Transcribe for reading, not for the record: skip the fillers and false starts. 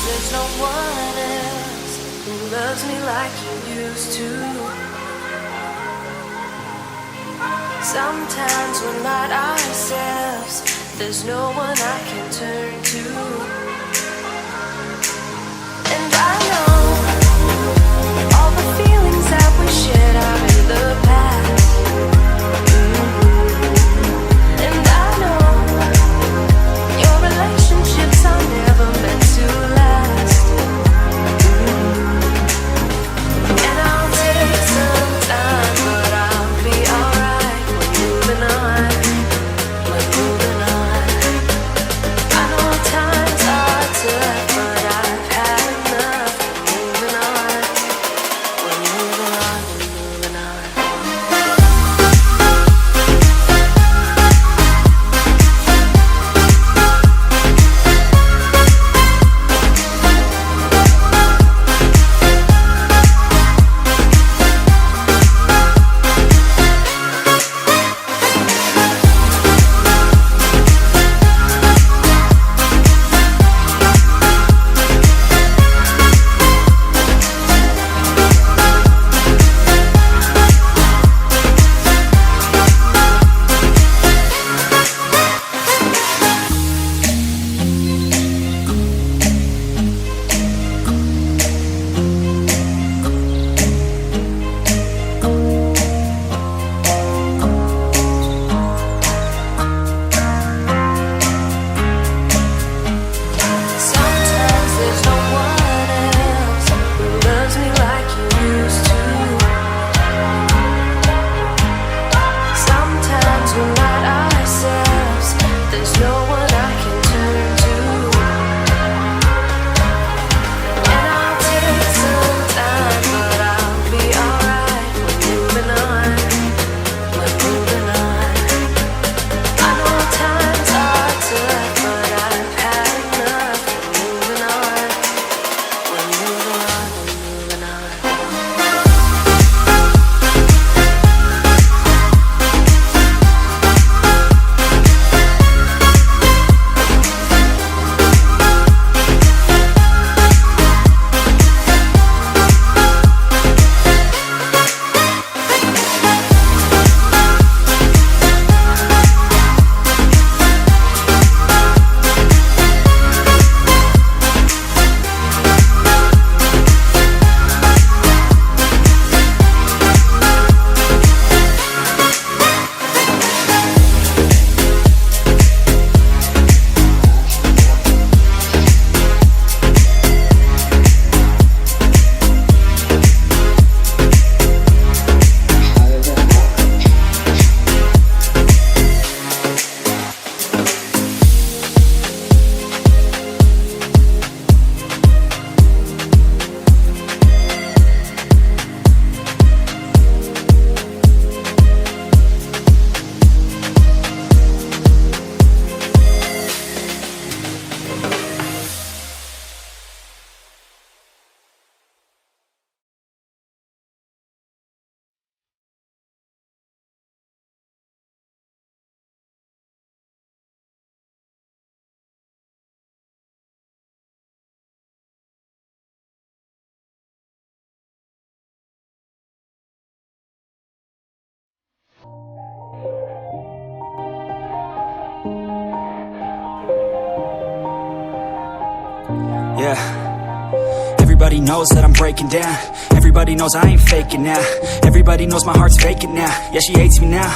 there's no one else who loves me like you used to. Sometimes we're not ourselves, there's no one I can turn to. And I know all the feelings that we shared are in the past. And I know your relationships are never meant to last. And I'll take some time, but I'll be alright. We're moving on, we're moving on. I know times are tough, but I've had enough. We're moving on, we're moving on, we're moving on. Sometimes there's no one else who loves me like you used to. Sometimes we're not ourselves, there's no one I can turn to. And I'll take some time, but I'll be alright. We're moving on, we're moving on. I know times are tough, but I've had enough. We're moving on, we're moving on, we're moving on. Yeah, everybody knows that I'm breaking down. Everybody knows I ain't faking now. Everybody knows my heart's vacant now. Yeah, she hates me now.